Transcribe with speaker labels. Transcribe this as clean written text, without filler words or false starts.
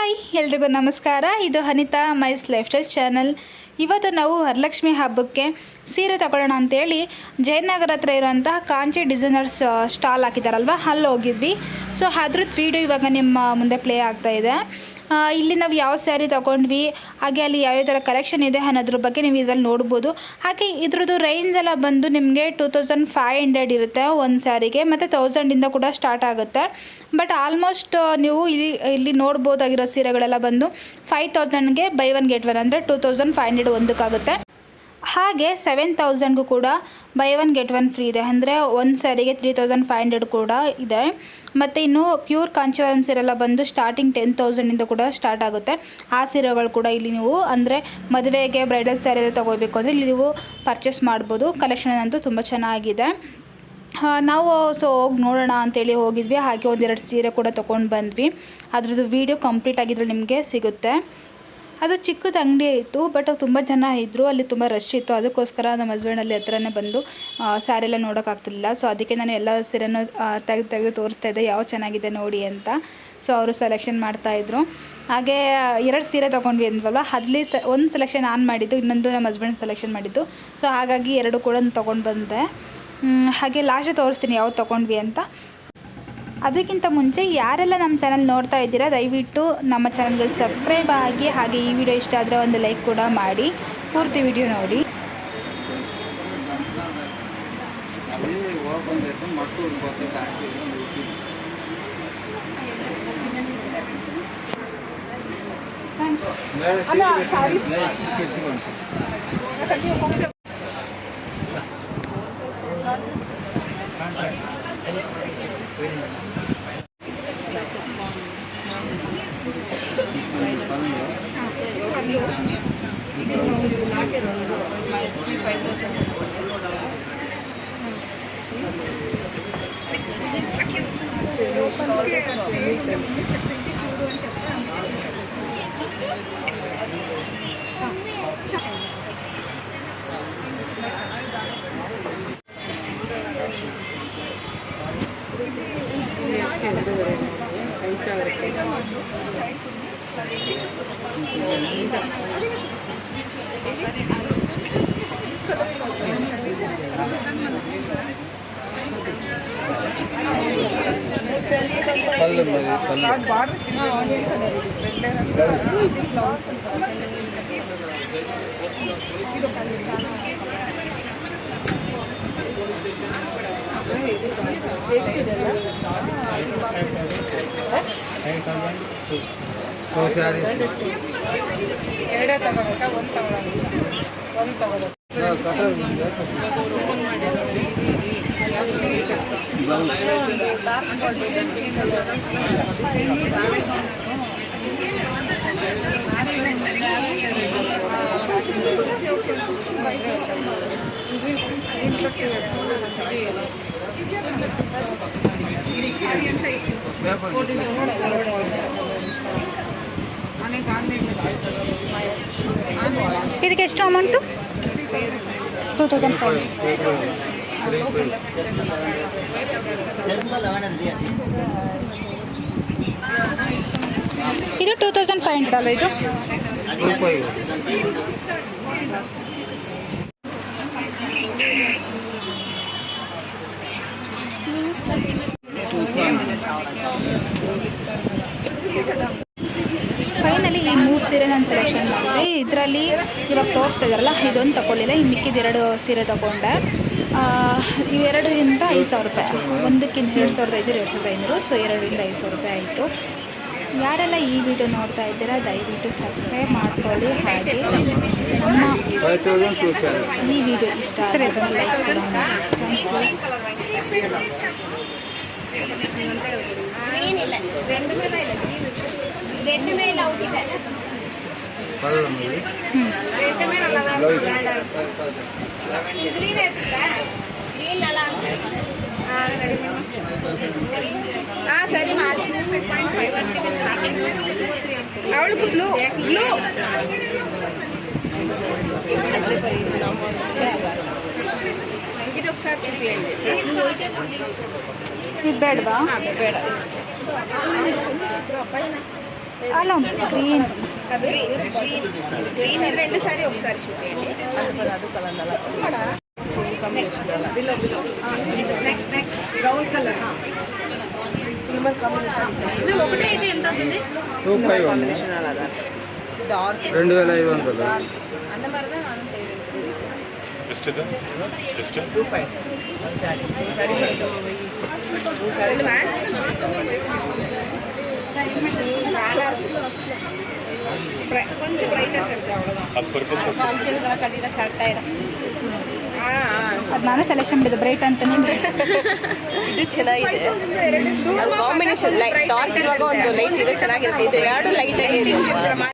Speaker 1: Hi ಎಲ್ರಿಗೂ ನಮಸ್ಕಾರ. ಇದು Anita mice life style channel. ಇವತ್ತು ನಾವು ವರಲಕ್ಷ್ಮಿ ಹಬ್ಬಕ್ಕೆ ಸೀರೆ ತಗೊಳ್ಳೋಣ ಅಂತೇಳಿ ಜಯನಗರ ಹತ್ರ ಇರೋಂಥ ಕಾಂಚಿ ಡಿಸೈನರ್ಸ್ ಸ್ಟಾಲ್ ಹಾಕಿದ್ದಾರಲ್ವ, ಅಲ್ಲಿ ಹೋಗಿದ್ವಿ. ಸೊ ಅದ್ರದ್ದು ವೀಡಿಯೋ ಇವಾಗ ನಿಮ್ಮ ಮುಂದೆ ಪ್ಲೇ ಆಗ್ತಾಯಿದೆ. ಇಲ್ಲಿ ನಾವು ಯಾವ ಸ್ಯಾರಿ ತೊಗೊಂಡ್ವಿ, ಹಾಗೆ ಅಲ್ಲಿ ಯಾವ್ಯಾವ ಥರ ಕಲೆಕ್ಷನ್ ಇದೆ ಅನ್ನೋದ್ರ ಬಗ್ಗೆ ನೀವು ಇದರಲ್ಲಿ ನೋಡ್ಬೋದು. ಹಾಗೆ ಇದ್ರದ್ದು ರೇಂಜ್ ಎಲ್ಲ ಬಂದು ನಿಮಗೆ 2500 ಇರುತ್ತೆ ಒಂದು ಸ್ಯಾರಿಗೆ, ಮತ್ತು 1000ಇಂದ ಕೂಡ ಸ್ಟಾರ್ಟ್ ಆಗುತ್ತೆ. ಬಟ್ ಆಲ್ಮೋಸ್ಟ್ ನೀವು ಇಲ್ಲಿ ನೋಡ್ಬೋದಾಗಿರೋ ಸೀರೆಗಳೆಲ್ಲ ಬಂದು 5000ಗೆ ಬೈ ಒನ್ ಗೆಟ್ ಒನ್, ಅಂದರೆ 2500 ಒಂದಕ್ಕಾಗುತ್ತೆ. ಹಾಗೆ 7000ಗೂ ಕೂಡ by one get one free ಇದೆ, ಅಂದರೆ ಒಂದು ಸ್ಯಾರಿಗೆ 3500 ಕೂಡ ಇದೆ. ಮತ್ತು ಇನ್ನು ಪ್ಯೂರ್ ಕಾಂಚೀವರಂ ಸೀರೆಲ್ಲ ಬಂದು ಸ್ಟಾರ್ಟಿಂಗ್ 10,000ಇಂದ ಕೂಡ ಸ್ಟಾರ್ಟ್ ಆಗುತ್ತೆ. ಆ ಸೀರೆಗಳು ಕೂಡ ಇಲ್ಲಿ ನೀವು ಅಂದರೆ ಮದುವೆಗೆ ಬ್ರೈಡಲ್ ಸ್ಯಾರಿ ಎಲ್ಲ ತೊಗೋಬೇಕು ಅಂದರೆ ಇಲ್ಲಿ ನೀವು ಪರ್ಚೇಸ್ ಮಾಡ್ಬೋದು. ಕಲೆಕ್ಷನ್ ಅಂತೂ ತುಂಬ ಚೆನ್ನಾಗಿದೆ. ನಾವು ಹೋಗಿ ನೋಡೋಣ ಅಂತೇಳಿ ಹೋಗಿದ್ವಿ. ಹಾಗೆ ಒಂದೆರಡು ಸೀರೆ ಕೂಡ ತೊಗೊಂಡು ಬಂದ್ವಿ. ಅದ್ರದ್ದು ವೀಡಿಯೋ ಕಂಪ್ಲೀಟ್ ಆಗಿದ್ರೆ ನಿಮಗೆ ಸಿಗುತ್ತೆ. ಅದು ಚಿಕ್ಕದು ಅಂಗಡಿ ಇತ್ತು, ಬಟ್ ತುಂಬ ಜನ ಇದ್ದರು, ಅಲ್ಲಿ ತುಂಬ ರಶ್ ಇತ್ತು. ಅದಕ್ಕೋಸ್ಕರ ನಮ್ಮ ಹಸ್ಬೆಂಡ್ ಅಲ್ಲಿ ಹತ್ರನೇ ಬಂದು ಸ್ಯಾರಿ ಎಲ್ಲ ನೋಡೋಕ್ಕಾಗ್ತಿಲ್ಲ. ಸೊ ಅದಕ್ಕೆ ನಾನು ಎಲ್ಲ ಸೀರೆನೂ ತೆಗೆದು ತೋರಿಸ್ತಾ ಇದ್ದೆ, ಯಾವ ಚೆನ್ನಾಗಿದೆ ನೋಡಿ ಅಂತ. ಸೊ ಅವರು ಸೆಲೆಕ್ಷನ್ ಮಾಡ್ತಾಯಿದ್ರು. ಹಾಗೆ 2 ಸೀರೆ ತೊಗೊಂಡ್ವಿ ಅಂದ್ವಲ್ಲ, ಅಲ್ಲಿ ಒಂದು ಸೆಲೆಕ್ಷನ್ ನಾನು ಮಾಡಿದ್ದು, ಇನ್ನೊಂದು ನಮ್ಮ ಹಸ್ಬೆಂಡ್ ಸೆಲೆಕ್ಷನ್ ಮಾಡಿದ್ದು. ಸೊ ಹಾಗಾಗಿ 2 ಕೂಡ ತೊಗೊಂಡು ಬಂದೆ. ಹಾಗೆ ಲಾಸ್ಟ್ ತೋರಿಸ್ತೀನಿ ಯಾವ್ದು ತೊಗೊಂಡ್ವಿ ಅಂತ. ಅದಕ್ಕಿಂತ ಮುಂಚೆ ಯಾರೆಲ್ಲ ನಮ್ಮ ಚಾನಲ್ ನೋಡ್ತಾ ಇದ್ದೀರಾ, ದಯವಿಟ್ಟು ನಮ್ಮ ಚಾನಲ್ಗೆ ಸಬ್ಸ್ಕ್ರೈಬ್ ಆಗಿ, ಹಾಗೆ ಈ ವಿಡಿಯೋ ಇಷ್ಟ ಆದರೆ ಒಂದು ಲೈಕ್ ಕೂಡ ಮಾಡಿ. ಪೂರ್ತಿ ವಿಡಿಯೋ ನೋಡಿ. ಇದಕ್ಕೆ ಎಷ್ಟು ಅಮೌಂಟು? 2500. ಇದು 2500 ಅಲ್ಲ ಇದು? ಫೈನಲಿ ಈ 3 ಸೀರೆ ನಾನು ಸೆಲೆಕ್ಷನ್ ಮಾಡಿದೆ. ಇದರಲ್ಲಿ ಇವಾಗ ತೋರಿಸ್ತಾ ಇದ್ದಾರಲ್ಲ, ಇದೊಂದು ತೊಗೊಳ್ಳಿಲ್ಲ, ಈ ಮಿಕ್ಕಿದ 2 ಸೀರೆ ತೊಗೊಂಡೆ. ಇವೆರಡರಿಂದ 5000 ರೂಪಾಯಿ, ಒಂದಕ್ಕಿಂತ 2500, 2500. ಸೊ 2ರಿಂದ 5000 ರೂಪಾಯಿ ಆಯಿತು. ಯಾರೆಲ್ಲ ಈ ವಿಡಿಯೋ ನೋಡ್ತಾ ಇದ್ದೀರಾ, ದಯವಿಟ್ಟು ಸಬ್ಸ್ಕ್ರೈಬ್ ಮಾಡ್ಕೊಳ್ಳಿ. ಹಾಗೆ ನಮ್ಮ ಈ ವಿಡಿಯೋ ಇಷ್ಟ ಆದರೆ ಲೈಕ್ ಕೂಡ ಮಾಡಿ.
Speaker 2: ಸರಿ ಅವಳಿಗೂ ಬ್ಲೂ ಬ್ಲೂ ಇದು ఒకసారి చూపియండి సార్.
Speaker 1: ಇದು ಬೇಡವಾ?
Speaker 2: ಬೇಡ.
Speaker 1: ಅಲ್ಲ ಗ್ರೀನ್
Speaker 2: ಅದು ಗ್ರೀನ್ ಇದ್ರೆ 2 ಸಾರಿ ఒకసారి చూపియండి
Speaker 3: ಅದು ಕಲರ್ ಅಲ್ಲ ಕಾಂಬಿನೇಷನ್ ಅಲ್ಲ
Speaker 2: next brown colour
Speaker 3: silver combination
Speaker 2: ఇది ఒకటే ఇది ఎంత అవుతుంది
Speaker 4: 251
Speaker 3: ಕಾಂಬಿನೇಷನ್ ಅಲ್ಲ ಡಾರ್ಕ್
Speaker 4: 2500
Speaker 2: அந்த மாதிரி தான் நானும்
Speaker 5: ಎಷ್ಟಿದೆ ಎಷ್ಟು
Speaker 3: 25 ಸರಿ
Speaker 2: சொல்லுமா கொஞ்சம் பிரைட்டா இருக்கு அவ்வளவுதான்
Speaker 5: ಅದು ಪರ್ಪಲ್
Speaker 3: ಫಂಕ್ಷನ್ಗಳ ಕಟ್ಟಿದ ಕರೆಕ್ಟ್ ಆಗಿದೆ
Speaker 1: ಅದು ನಾನು ಸೆಲೆಕ್ಷನ್ ಮಾಡಿದ್ದು ಬ್ರೈಟ್ ಅಂತಾನೆ
Speaker 3: ಇದು ಚೆನ್ನಾಗಿದೆ ಅದು ಕಾಂಬಿನೇಷನ್ ಲೈಟ್ ಡಾರ್ಕ್ ಇರುವಾಗ ಒಂದು ಲೈಟ್ ಇದೆ ಚೆನ್ನಾಗಿರುತ್ತೆ ಇದು ಎರಡು ಲೈಟ್ ಆಗಿ ಇದೆ